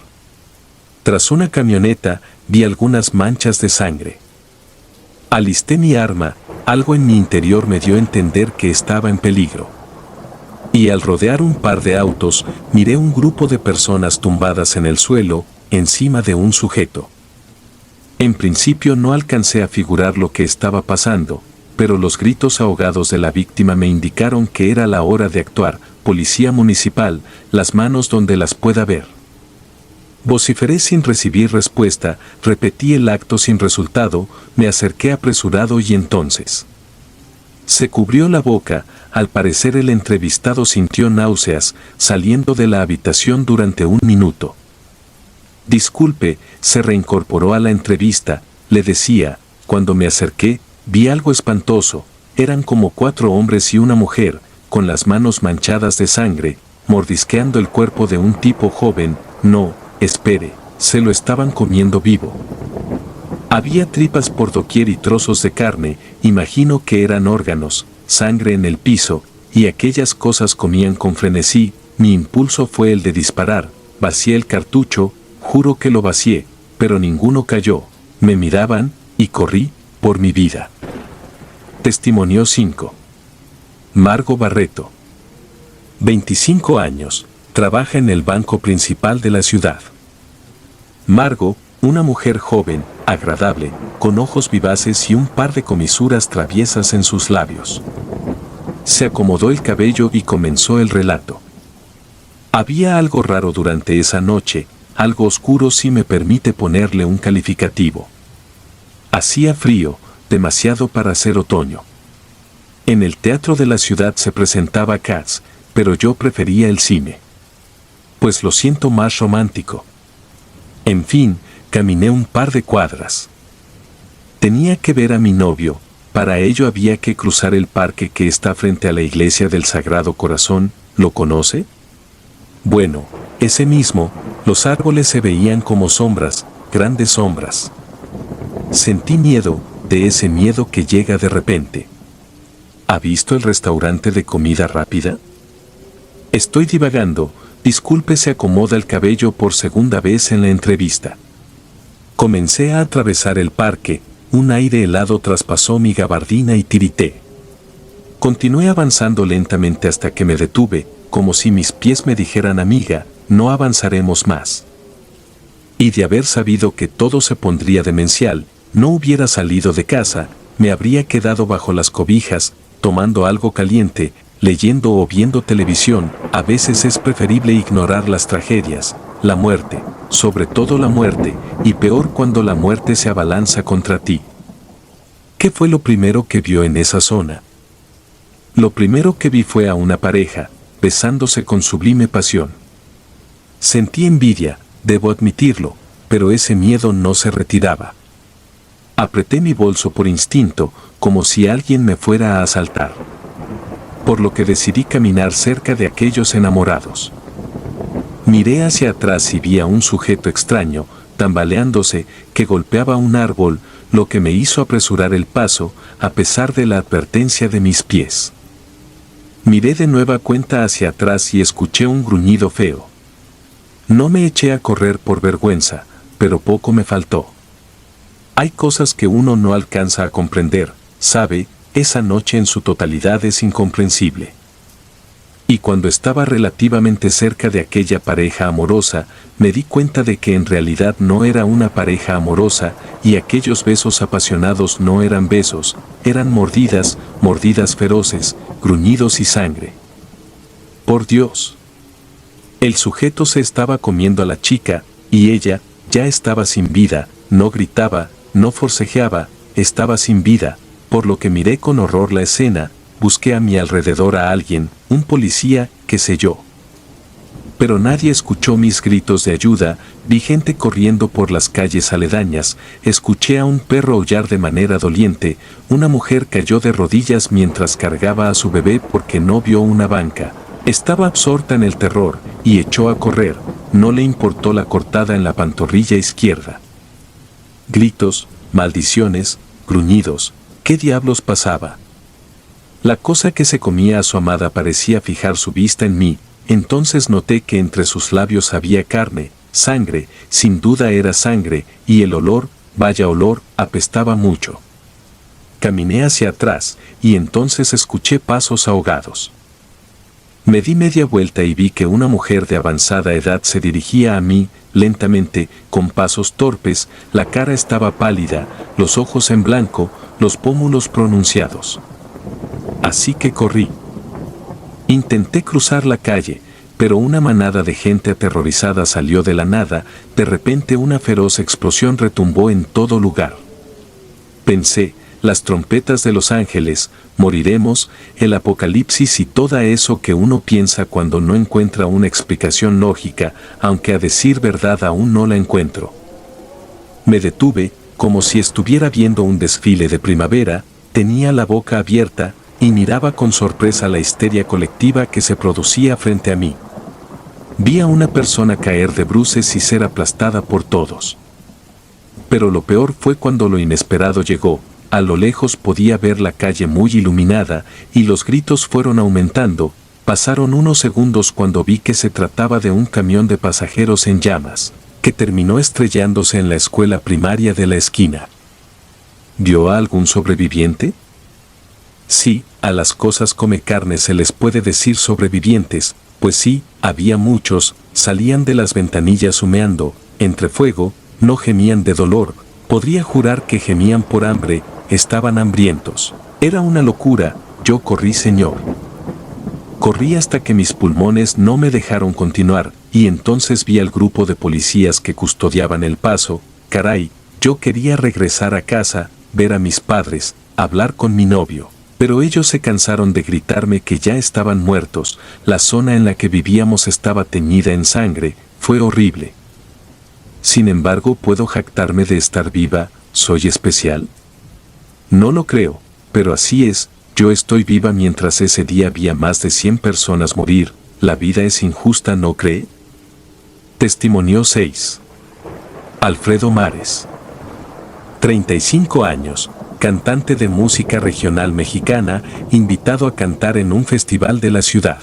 S1: Tras una camioneta, vi algunas manchas de sangre. Alisté mi arma, algo en mi interior me dio a entender que estaba en peligro. Y al rodear un par de autos, miré un grupo de personas tumbadas en el suelo, encima de un sujeto. En principio no alcancé a figurar lo que estaba pasando, pero los gritos ahogados de la víctima me indicaron que era la hora de actuar. Policía municipal, las manos donde las pueda ver. Vociferé sin recibir respuesta, repetí el acto sin resultado, me acerqué apresurado y entonces se cubrió la boca. Al parecer el entrevistado sintió náuseas, saliendo de la habitación durante un minuto. Disculpe, se reincorporó a la entrevista, le decía, cuando me acerqué, vi algo espantoso, eran como 4 hombres y una mujer, con las manos manchadas de sangre, mordisqueando el cuerpo de un tipo joven. No, espere, se lo estaban comiendo vivo. Había tripas por doquier y trozos de carne, imagino que eran órganos, sangre en el piso, y aquellas cosas comían con frenesí. Mi impulso fue el de disparar, vacié el cartucho, juro que lo vacié, pero ninguno cayó, me miraban, y corrí, por mi vida. Testimonio 5. Margo Barreto. 25 años, trabaja en el banco principal de la ciudad. Margo, una mujer joven, agradable, con ojos vivaces y un par de comisuras traviesas en sus labios. Se acomodó el cabello y comenzó el relato. Había algo raro durante esa noche, algo oscuro si me permite ponerle un calificativo. Hacía frío, demasiado para ser otoño. En el teatro de la ciudad se presentaba Cats, pero yo prefería el cine. Pues lo siento más romántico. En fin, caminé un par de cuadras. Tenía que ver a mi novio, para ello había que cruzar el parque que está frente a la iglesia del Sagrado Corazón. ¿Lo conoce? Bueno, ese mismo, los árboles se veían como sombras, grandes sombras. Sentí miedo, de ese miedo que llega de repente. ¿Ha visto el restaurante de comida rápida? Estoy divagando, Disculpe, se acomoda el cabello por segunda vez en la entrevista. Comencé a atravesar el parque, un aire helado traspasó mi gabardina y tirité. Continué avanzando lentamente hasta que me detuve, como si mis pies me dijeran: amiga, no avanzaremos más. Y de haber sabido que todo se pondría demencial, no hubiera salido de casa, me habría quedado bajo las cobijas, tomando algo caliente, leyendo o viendo televisión. A veces es preferible ignorar las tragedias, la muerte, sobre todo la muerte, y peor cuando la muerte se abalanza contra ti. ¿Qué fue lo primero que vio en esa zona? Lo primero que vi fue a una pareja, besándose con sublime pasión. Sentí envidia, debo admitirlo, pero ese miedo no se retiraba. Apreté mi bolso por instinto, como si alguien me fuera a asaltar. Por lo que decidí caminar cerca de aquellos enamorados. Miré hacia atrás y vi a un sujeto extraño, tambaleándose, que golpeaba un árbol, lo que me hizo apresurar el paso, a pesar de la advertencia de mis pies. Miré de nueva cuenta hacia atrás y escuché un gruñido feo. No me eché a correr por vergüenza, pero poco me faltó. Hay cosas que uno no alcanza a comprender, ¿sabe? Esa noche en su totalidad es incomprensible. Y cuando estaba relativamente cerca de aquella pareja amorosa, me di cuenta de que en realidad no era una pareja amorosa, y aquellos besos apasionados no eran besos, eran mordidas, mordidas feroces, gruñidos y sangre. Por Dios. El sujeto se estaba comiendo a la chica, y ella, ya estaba sin vida, no gritaba, no forcejeaba, estaba sin vida, por lo que miré con horror la escena, busqué a mi alrededor a alguien, un policía, qué sé yo. Pero nadie escuchó mis gritos de ayuda, vi gente corriendo por las calles aledañas, escuché a un perro aullar de manera doliente, una mujer cayó de rodillas mientras cargaba a su bebé porque no vio una banca. Estaba absorta en el terror, y echó a correr, no le importó la cortada en la pantorrilla izquierda. Gritos, maldiciones, gruñidos, ¿qué diablos pasaba? La cosa que se comía a su amada parecía fijar su vista en mí, entonces noté que entre sus labios había carne, sangre, sin duda era sangre, y el olor, vaya olor, apestaba mucho. Caminé hacia atrás, y entonces escuché pasos ahogados. Me di media vuelta y vi que una mujer de avanzada edad se dirigía a mí, lentamente, con pasos torpes, la cara estaba pálida, los ojos en blanco, los pómulos pronunciados. Así que corrí. Intenté cruzar la calle, pero una manada de gente aterrorizada salió de la nada, de repente una feroz explosión retumbó en todo lugar. Pensé, las trompetas de los ángeles, moriremos, el apocalipsis y todo eso que uno piensa cuando no encuentra una explicación lógica, aunque a decir verdad aún no la encuentro. Me detuve, como si estuviera viendo un desfile de primavera, tenía la boca abierta, y miraba con sorpresa la histeria colectiva que se producía frente a mí. Vi a una persona caer de bruces y ser aplastada por todos. Pero lo peor fue cuando lo inesperado llegó. A lo lejos podía ver la calle muy iluminada, y los gritos fueron aumentando. Pasaron unos segundos cuando vi que se trataba de un camión de pasajeros en llamas, que terminó estrellándose en la escuela primaria de la esquina. ¿Vio a algún sobreviviente? Sí, a las cosas come carne se les puede decir sobrevivientes, pues sí, había muchos, salían de las ventanillas humeando, entre fuego, no gemían de dolor, podría jurar que gemían por hambre, estaban hambrientos. Era una locura, yo corrí, señor. Corrí hasta que mis pulmones no me dejaron continuar, y entonces vi al grupo de policías que custodiaban el paso. Caray, yo quería regresar a casa, ver a mis padres, hablar con mi novio. Pero ellos se cansaron de gritarme que ya estaban muertos, la zona en la que vivíamos estaba teñida en sangre, fue horrible. Sin embargo, ¿puedo jactarme de estar viva? ¿Soy especial? No lo creo, pero así es, yo estoy viva mientras ese día había más de 100 personas morir, la vida es injusta, ¿no cree? Testimonio 6. Alfredo Mares. 35 años. Cantante de música regional mexicana, invitado a cantar en un festival de la ciudad.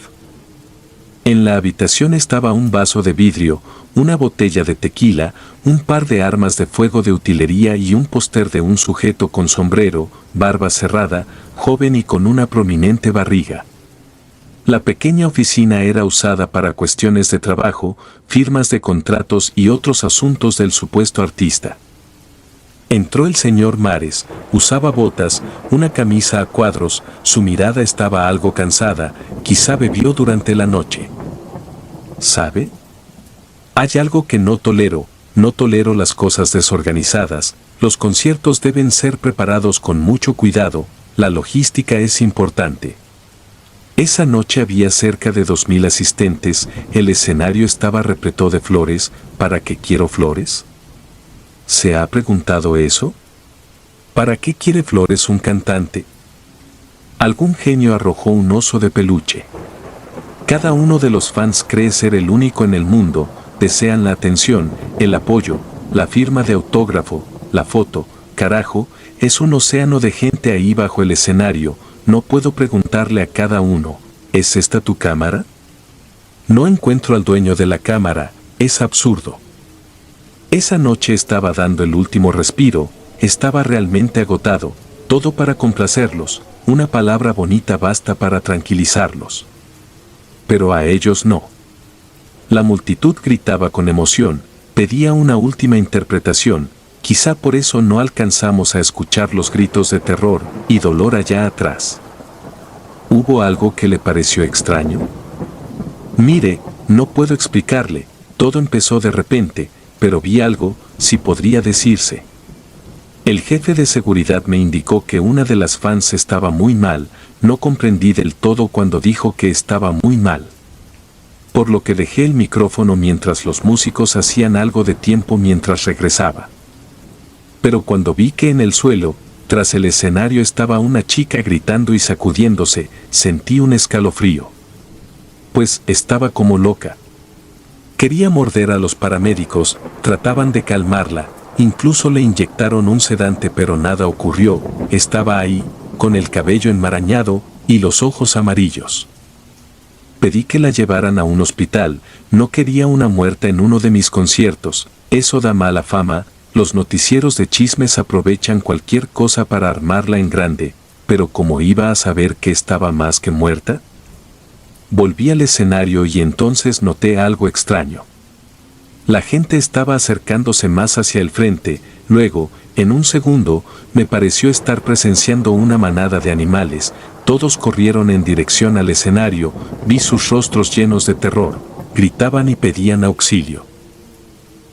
S1: En la habitación estaba un vaso de vidrio, una botella de tequila, un par de armas de fuego de utilería y un póster de un sujeto con sombrero, barba cerrada, joven y con una prominente barriga. La pequeña oficina era usada para cuestiones de trabajo, firmas de contratos y otros asuntos del supuesto artista. Entró el señor Mares, usaba botas, una camisa a cuadros, su mirada estaba algo cansada, quizá bebió durante la noche. ¿Sabe? Hay algo que no tolero las cosas desorganizadas, los conciertos deben ser preparados con mucho cuidado, la logística es importante. Esa noche había cerca de 2000 asistentes, el escenario estaba repleto de flores, ¿para qué quiero flores? ¿Se ha preguntado eso? ¿Para qué quiere flores un cantante? Algún genio arrojó un oso de peluche. Cada uno de los fans cree ser el único en el mundo, desean la atención, el apoyo, la firma de autógrafo, la foto, carajo, es un océano de gente ahí bajo el escenario, no puedo preguntarle a cada uno, ¿es esta tu cámara? No encuentro al dueño de la cámara, es absurdo. Esa noche estaba dando el último respiro, estaba realmente agotado, todo para complacerlos, una palabra bonita basta para tranquilizarlos. Pero a ellos no. La multitud gritaba con emoción, pedía una última interpretación, quizá por eso no alcanzamos a escuchar los gritos de terror y dolor allá atrás. ¿Hubo algo que le pareció extraño? Mire, no puedo explicarle, todo empezó de repente, pero vi algo, si podría decirse. El jefe de seguridad me indicó que una de las fans estaba muy mal, no comprendí del todo cuando dijo que estaba muy mal. Por lo que dejé el micrófono mientras los músicos hacían algo de tiempo mientras regresaba. Pero cuando vi que en el suelo, tras el escenario estaba una chica gritando y sacudiéndose, sentí un escalofrío. Pues estaba como loca. Quería morder a los paramédicos, trataban de calmarla, incluso le inyectaron un sedante pero nada ocurrió, estaba ahí, con el cabello enmarañado y los ojos amarillos. Pedí que la llevaran a un hospital, no quería una muerta en uno de mis conciertos, eso da mala fama, los noticieros de chismes aprovechan cualquier cosa para armarla en grande, pero ¿cómo iba a saber que estaba más que muerta? Volví al escenario y entonces noté algo extraño. La gente estaba acercándose más hacia el frente, luego, en un segundo, me pareció estar presenciando una manada de animales, todos corrieron en dirección al escenario, vi sus rostros llenos de terror, gritaban y pedían auxilio.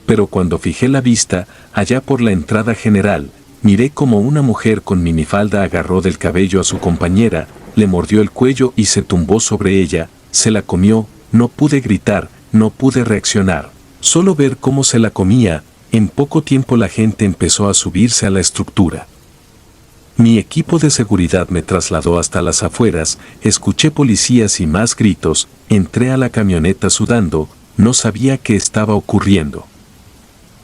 S1: Pero cuando fijé la vista, allá por la entrada general, miré como una mujer con minifalda agarró del cabello a su compañera, le mordió el cuello y se tumbó sobre ella, se la comió, no pude gritar, no pude reaccionar, solo ver cómo se la comía, en poco tiempo la gente empezó a subirse a la estructura. Mi equipo de seguridad me trasladó hasta las afueras, escuché policías y más gritos, entré a la camioneta sudando, no sabía qué estaba ocurriendo.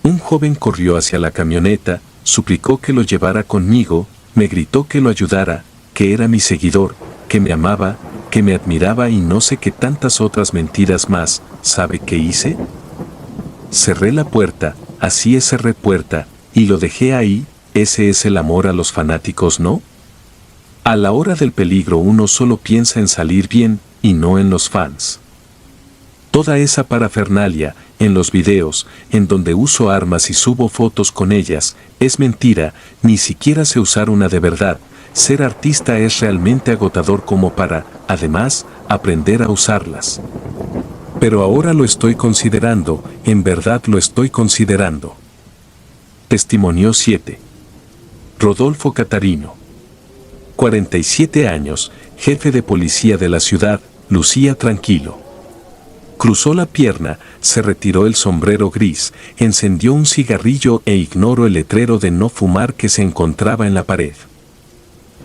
S1: Un joven corrió hacia la camioneta, suplicó que lo llevara conmigo, me gritó que lo ayudara, que era mi seguidor, que me amaba, que me admiraba y no sé qué tantas otras mentiras más. ¿Sabe qué hice? Cerré la puerta, así es cerré puerta, y lo dejé ahí. Ese es el amor a los fanáticos, ¿no? A la hora del peligro uno solo piensa en salir bien, y no en los fans. Toda esa parafernalia, en los videos, en donde uso armas y subo fotos con ellas, es mentira, ni siquiera sé usar una de verdad. Ser artista es realmente agotador como para, además, aprender a usarlas. Pero ahora lo estoy considerando, en verdad lo estoy considerando. Testimonio 7. Rodolfo Catarino. 47 años, jefe de policía de la ciudad, lucía tranquilo. Cruzó la pierna, se retiró el sombrero gris, encendió un cigarrillo e ignoró el letrero de no fumar que se encontraba en la pared.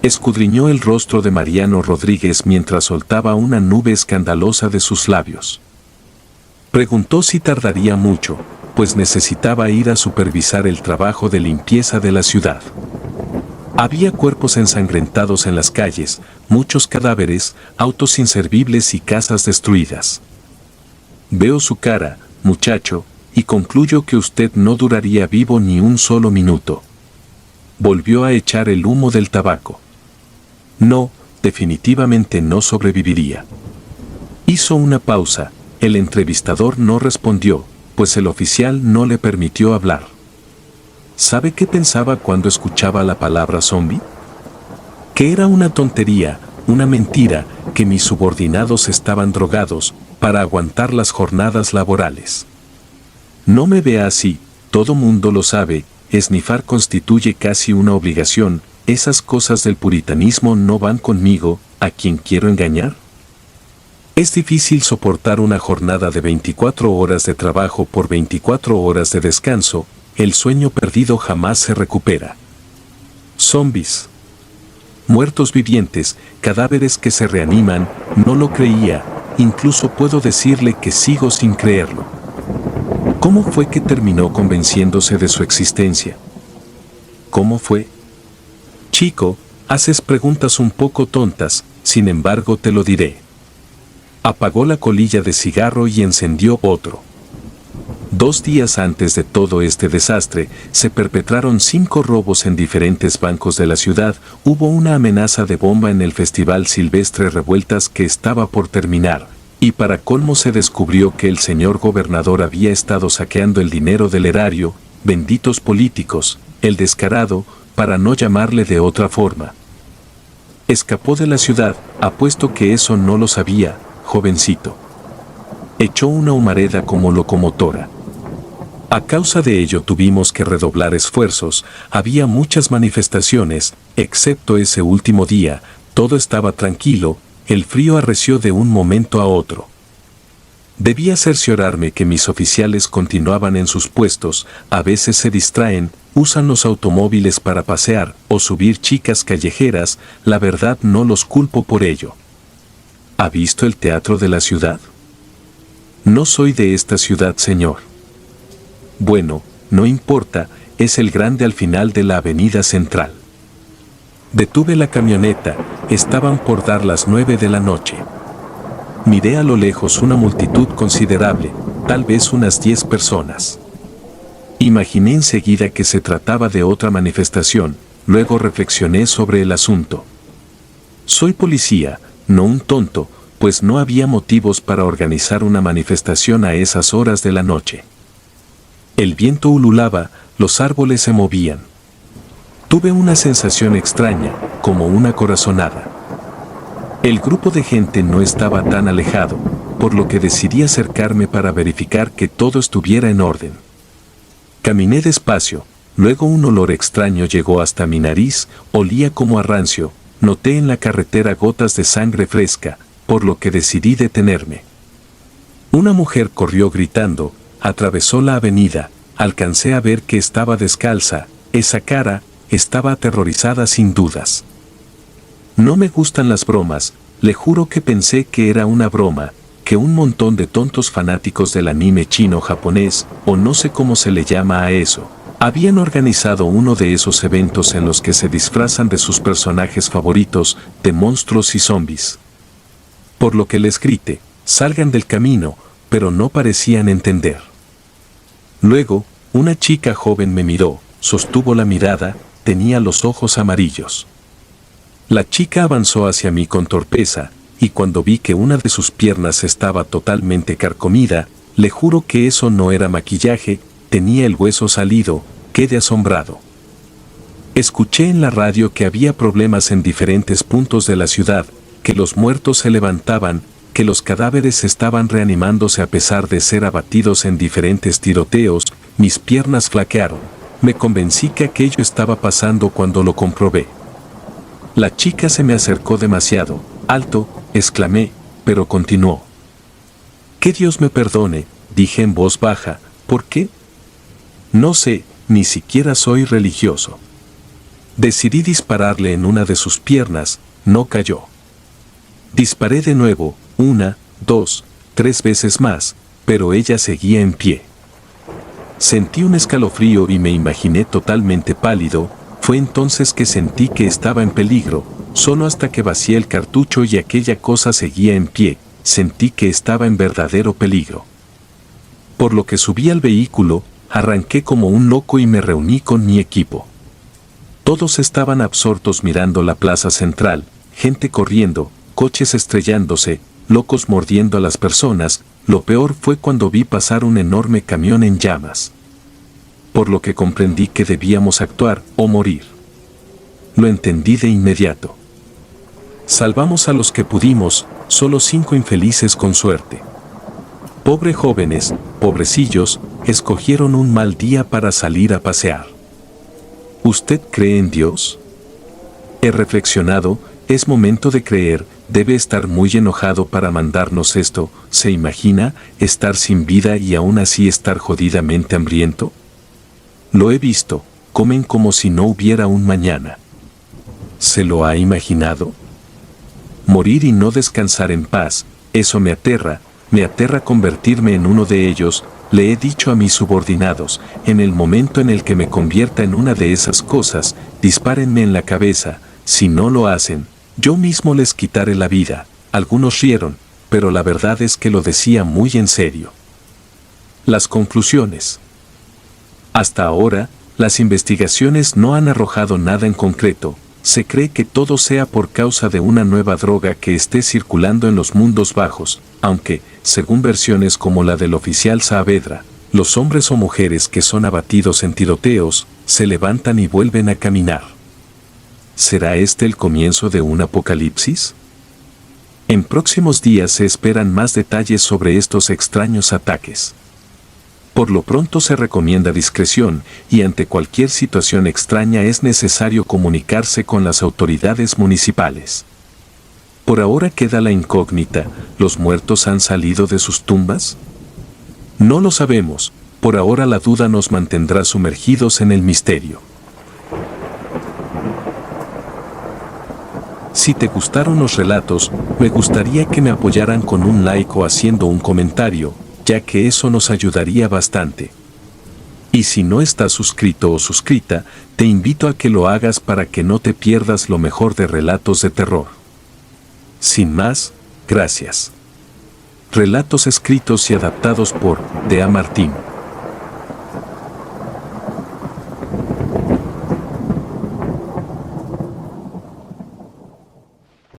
S1: Escudriñó el rostro de Mariano Rodríguez mientras soltaba una nube escandalosa de sus labios. Preguntó si tardaría mucho, pues necesitaba ir a supervisar el trabajo de limpieza de la ciudad. Había cuerpos ensangrentados en las calles, muchos cadáveres, autos inservibles y casas destruidas. Veo su cara, muchacho, y concluyo que usted no duraría vivo ni un solo minuto. Volvió a echar el humo del tabaco. No, definitivamente no sobreviviría. Hizo una pausa. El entrevistador no respondió, pues el oficial no le permitió hablar. ¿Sabe qué pensaba cuando escuchaba la palabra zombie? Que era una tontería, una mentira, que mis subordinados estaban drogados para aguantar las jornadas laborales. No me vea así, todo mundo lo sabe, esnifar constituye casi una obligación, esas cosas del puritanismo no van conmigo, ¿a quién quiero engañar? Es difícil soportar una jornada de 24 horas de trabajo por 24 horas de descanso, el sueño perdido jamás se recupera. Zombies. Muertos vivientes, cadáveres que se reaniman, no lo creía, incluso puedo decirle que sigo sin creerlo. ¿Cómo fue que terminó convenciéndose de su existencia? ¿Cómo fue? Chico, haces preguntas un poco tontas, sin embargo te lo diré. Apagó la colilla de cigarro y encendió otro. 2 días antes de todo este desastre, se perpetraron 5 robos en diferentes bancos de la ciudad, hubo una amenaza de bomba en el Festival Silvestre Revueltas que estaba por terminar, y para colmo se descubrió que el señor gobernador había estado saqueando el dinero del erario, benditos políticos, el descarado, para no llamarle de otra forma. Escapó de la ciudad, apuesto que eso no lo sabía, jovencito. Echó una humareda como locomotora. A causa de ello tuvimos que redoblar esfuerzos, había muchas manifestaciones, excepto ese último día, todo estaba tranquilo, el frío arreció de un momento a otro. Debía cerciorarme que mis oficiales continuaban en sus puestos, a veces se distraen, usan los automóviles para pasear o subir chicas callejeras, la verdad no los culpo por ello. ¿Ha visto el teatro de la ciudad? No soy de esta ciudad, señor. Bueno, no importa, es el grande al final de la avenida central. Detuve la camioneta, estaban por dar las 9 de la noche. Miré a lo lejos una multitud considerable, tal vez unas 10 personas. Imaginé enseguida que se trataba de otra manifestación, luego reflexioné sobre el asunto. Soy policía, no un tonto, pues no había motivos para organizar una manifestación a esas horas de la noche. El viento ululaba, los árboles se movían. Tuve una sensación extraña, como una corazonada. El grupo de gente no estaba tan alejado, por lo que decidí acercarme para verificar que todo estuviera en orden. Caminé despacio, luego un olor extraño llegó hasta mi nariz, olía como a rancio, noté en la carretera gotas de sangre fresca, por lo que decidí detenerme. Una mujer corrió gritando, atravesó la avenida, alcancé a ver que estaba descalza, esa cara, estaba aterrorizada sin dudas. No me gustan las bromas, le juro que pensé que era una broma, que un montón de tontos fanáticos del anime chino-japonés, o no sé cómo se le llama a eso, habían organizado uno de esos eventos en los que se disfrazan de sus personajes favoritos, de monstruos y zombies. Por lo que les grité, salgan del camino, pero no parecían entender. Luego, una chica joven me miró, sostuvo la mirada, tenía los ojos amarillos. La chica avanzó hacia mí con torpeza, y cuando vi que una de sus piernas estaba totalmente carcomida, le juro que eso no era maquillaje, tenía el hueso salido, quedé asombrado. Escuché en la radio que había problemas en diferentes puntos de la ciudad, que los muertos se levantaban, que los cadáveres estaban reanimándose a pesar de ser abatidos en diferentes tiroteos, mis piernas flaquearon. Me convencí que aquello estaba pasando cuando lo comprobé. La chica se me acercó demasiado, alto, exclamé, pero continuó. Que Dios me perdone, dije en voz baja, ¿por qué? No sé, ni siquiera soy religioso. Decidí dispararle en una de sus piernas, no cayó. Disparé de nuevo, 1, 2, 3 veces más, pero ella seguía en pie. Sentí un escalofrío y me imaginé totalmente pálido, fue entonces que sentí que estaba en peligro, solo hasta que vacié el cartucho y aquella cosa seguía en pie, sentí que estaba en verdadero peligro. Por lo que subí al vehículo, arranqué como un loco y me reuní con mi equipo. Todos estaban absortos mirando la plaza central, gente corriendo, coches estrellándose, locos mordiendo a las personas. Lo peor fue cuando vi pasar un enorme camión en llamas. Por lo que comprendí que debíamos actuar o morir. Lo entendí de inmediato. Salvamos a los que pudimos, solo 5 infelices con suerte. Pobre jóvenes, pobrecillos, escogieron un mal día para salir a pasear. ¿Usted cree en Dios? He reflexionado, es momento de creer, debe estar muy enojado para mandarnos esto. ¿Se imagina estar sin vida y aún así estar jodidamente hambriento? Lo he visto, comen como si no hubiera un mañana. ¿Se lo ha imaginado? Morir y no descansar en paz, eso me aterra convertirme en uno de ellos. Le he dicho a mis subordinados, en el momento en el que me convierta en una de esas cosas, dispárenme en la cabeza. Si no lo hacen, yo mismo les quitaré la vida. Algunos rieron, pero la verdad es que lo decía muy en serio. Las conclusiones. Hasta ahora, las investigaciones no han arrojado nada en concreto. Se cree que todo sea por causa de una nueva droga que esté circulando en los mundos bajos, aunque, según versiones como la del oficial Saavedra, los hombres o mujeres que son abatidos en tiroteos, se levantan y vuelven a caminar. ¿Será este el comienzo de un apocalipsis? En próximos días se esperan más detalles sobre estos extraños ataques. Por lo pronto se recomienda discreción y ante cualquier situación extraña es necesario comunicarse con las autoridades municipales. Por ahora queda la incógnita, ¿los muertos han salido de sus tumbas? No lo sabemos, por ahora la duda nos mantendrá sumergidos en el misterio. Si te gustaron los relatos, me gustaría que me apoyaran con un like o haciendo un comentario, ya que eso nos ayudaría bastante. Y si no estás suscrito o suscrita, te invito a que lo hagas para que no te pierdas lo mejor de Relatos de Terror. Sin más, gracias. Relatos escritos y adaptados por D.A. Martín.